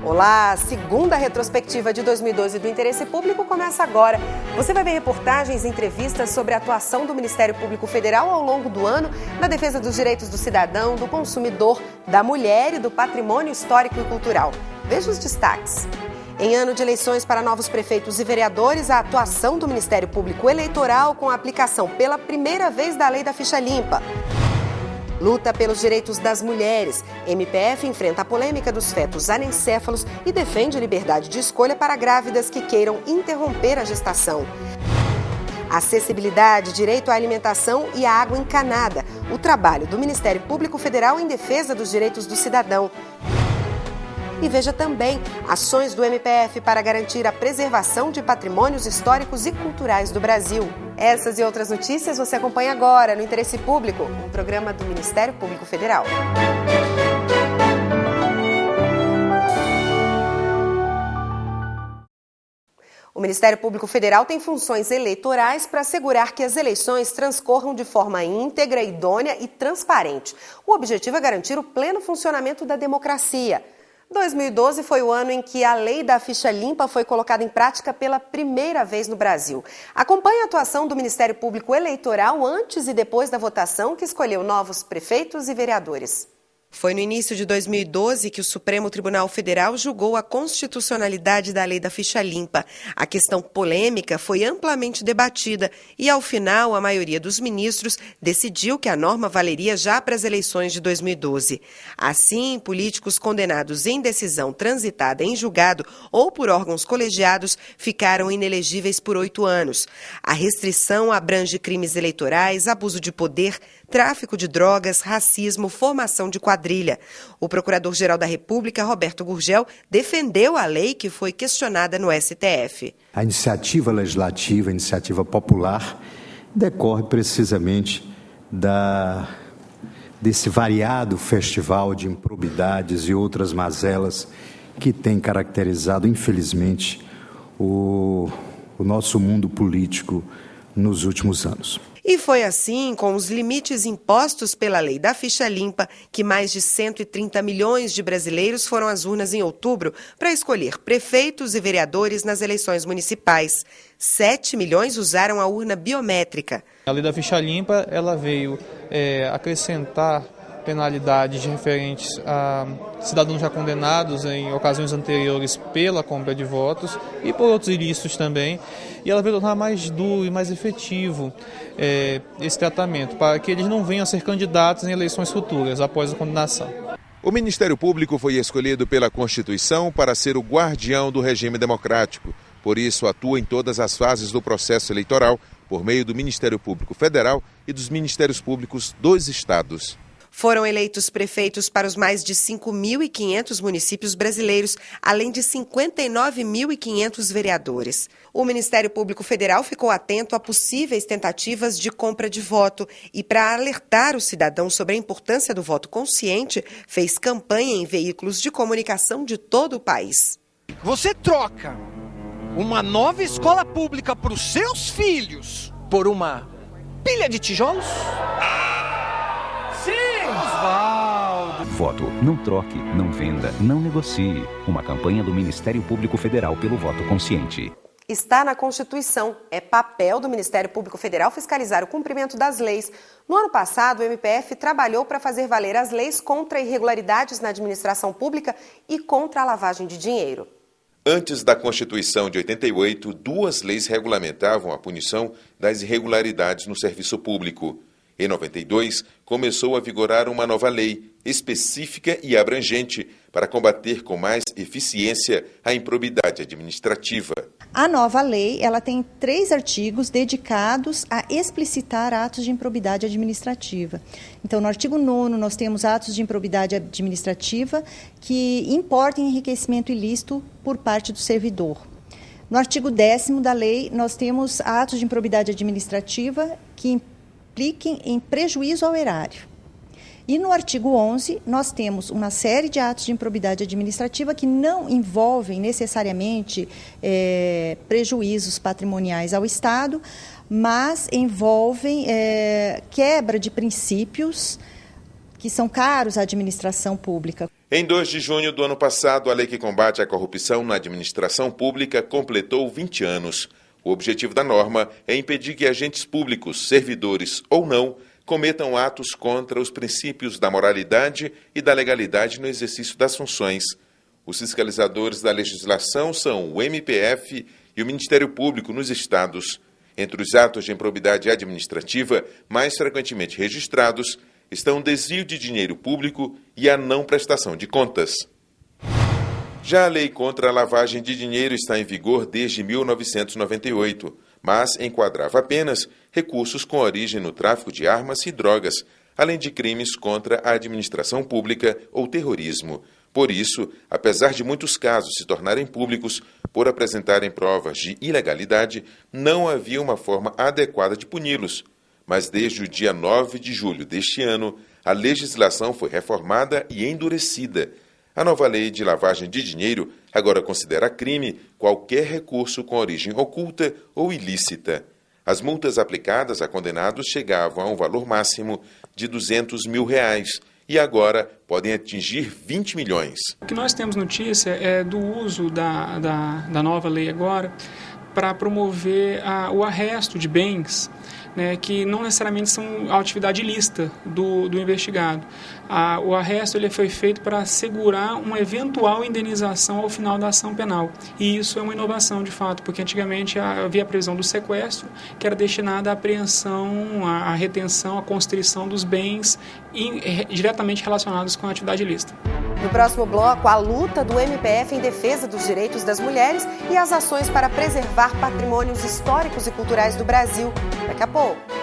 Olá, a segunda retrospectiva de 2012 do Interesse Público começa agora. Você vai ver reportagens e entrevistas sobre a atuação do Ministério Público Federal ao longo do ano na defesa dos direitos do cidadão, do consumidor, da mulher e do patrimônio histórico e cultural. Veja os destaques. Em ano de eleições para novos prefeitos e vereadores, a atuação do Ministério Público Eleitoral com a aplicação pela primeira vez da Lei da Ficha Limpa. Luta pelos direitos das mulheres. MPF enfrenta a polêmica dos fetos anencéfalos e defende liberdade de escolha para grávidas que queiram interromper a gestação. Acessibilidade, direito à alimentação e à água encanada. O trabalho do Ministério Público Federal em defesa dos direitos do cidadão. E veja também ações do MPF para garantir a preservação de patrimônios históricos e culturais do Brasil. Essas e outras notícias você acompanha agora no Interesse Público, um programa do Ministério Público Federal. O Ministério Público Federal tem funções eleitorais para assegurar que as eleições transcorram de forma íntegra, idônea e transparente. O objetivo é garantir o pleno funcionamento da democracia. 2012 foi o ano em que a Lei da Ficha Limpa foi colocada em prática pela primeira vez no Brasil. Acompanhe a atuação do Ministério Público Eleitoral antes e depois da votação que escolheu novos prefeitos e vereadores. Foi no início de 2012 que o Supremo Tribunal Federal julgou a constitucionalidade da Lei da Ficha Limpa. A questão polêmica foi amplamente debatida e, ao final, a maioria dos ministros decidiu que a norma valeria já para as eleições de 2012. Assim, políticos condenados em decisão transitada em julgado ou por órgãos colegiados ficaram inelegíveis por 8 anos. A restrição abrange crimes eleitorais, abuso de poder, tráfico de drogas, racismo, formação de quadrilha. O Procurador-Geral da República, Roberto Gurgel, defendeu a lei que foi questionada no STF. A iniciativa legislativa, a iniciativa popular, decorre precisamente desse variado festival de improbidades e outras mazelas que tem caracterizado, infelizmente, o nosso mundo político nos últimos anos. E foi assim, com os limites impostos pela Lei da Ficha Limpa, que mais de 130 milhões de brasileiros foram às urnas em outubro para escolher prefeitos e vereadores nas eleições municipais. 7 milhões usaram a urna biométrica. A Lei da Ficha Limpa ela veio acrescentar penalidades referentes a cidadãos já condenados em ocasiões anteriores pela compra de votos e por outros ilícitos também, e ela veio tornar mais duro e mais efetivo esse tratamento, para que eles não venham a ser candidatos em eleições futuras após a condenação. O Ministério Público foi escolhido pela Constituição para ser o guardião do regime democrático. Por isso, atua em todas as fases do processo eleitoral, por meio do Ministério Público Federal e dos Ministérios Públicos dos Estados. Foram eleitos prefeitos para os mais de 5.500 municípios brasileiros, além de 59.500 vereadores. O Ministério Público Federal ficou atento a possíveis tentativas de compra de voto e, para alertar o cidadão sobre a importância do voto consciente, fez campanha em veículos de comunicação de todo o país. Você troca uma nova escola pública para os seus filhos por uma pilha de tijolos? Sim! Osvaldo! Voto. Não troque, não venda, não negocie. Uma campanha do Ministério Público Federal pelo voto consciente. Está na Constituição. É papel do Ministério Público Federal fiscalizar o cumprimento das leis. No ano passado, o MPF trabalhou para fazer valer as leis contra irregularidades na administração pública e contra a lavagem de dinheiro. Antes da Constituição de 88, 2 leis regulamentavam a punição das irregularidades no serviço público. Em 92, começou a vigorar uma nova lei, específica e abrangente, para combater com mais eficiência a improbidade administrativa. A nova lei ela tem 3 artigos dedicados a explicitar atos de improbidade administrativa. Então, no artigo 9º, nós temos atos de improbidade administrativa que importam enriquecimento ilícito por parte do servidor. No artigo 10º da lei, nós temos atos de improbidade administrativa que impliquem em prejuízo ao erário. E no artigo 11, nós temos uma série de atos de improbidade administrativa que não envolvem necessariamente prejuízos patrimoniais ao Estado, mas envolvem quebra de princípios que são caros à administração pública. Em 2 de junho do ano passado, a lei que combate a corrupção na administração pública completou 20 anos. O objetivo da norma é impedir que agentes públicos, servidores ou não, cometam atos contra os princípios da moralidade e da legalidade no exercício das funções. Os fiscalizadores da legislação são o MPF e o Ministério Público nos estados. Entre os atos de improbidade administrativa mais frequentemente registrados estão o desvio de dinheiro público e a não prestação de contas. Já a lei contra a lavagem de dinheiro está em vigor desde 1998, mas enquadrava apenas recursos com origem no tráfico de armas e drogas, além de crimes contra a administração pública ou terrorismo. Por isso, apesar de muitos casos se tornarem públicos por apresentarem provas de ilegalidade, não havia uma forma adequada de puni-los. Mas desde o dia 9 de julho deste ano, a legislação foi reformada e endurecida. A nova lei de lavagem de dinheiro agora considera crime qualquer recurso com origem oculta ou ilícita. As multas aplicadas a condenados chegavam a um valor máximo de R$200 mil e agora podem atingir 20 milhões. O que nós temos notícia é do uso da nova lei agora para promover o arresto de bens, né, que não necessariamente são a atividade ilícita do investigado. O arresto ele foi feito para assegurar uma eventual indenização ao final da ação penal. E isso é uma inovação, de fato, porque antigamente havia a previsão do sequestro, que era destinada à apreensão, à retenção, à constrição dos bens diretamente relacionados com a atividade ilícita. No próximo bloco, a luta do MPF em defesa dos direitos das mulheres e as ações para preservar patrimônios históricos e culturais do Brasil. Daqui a pouco.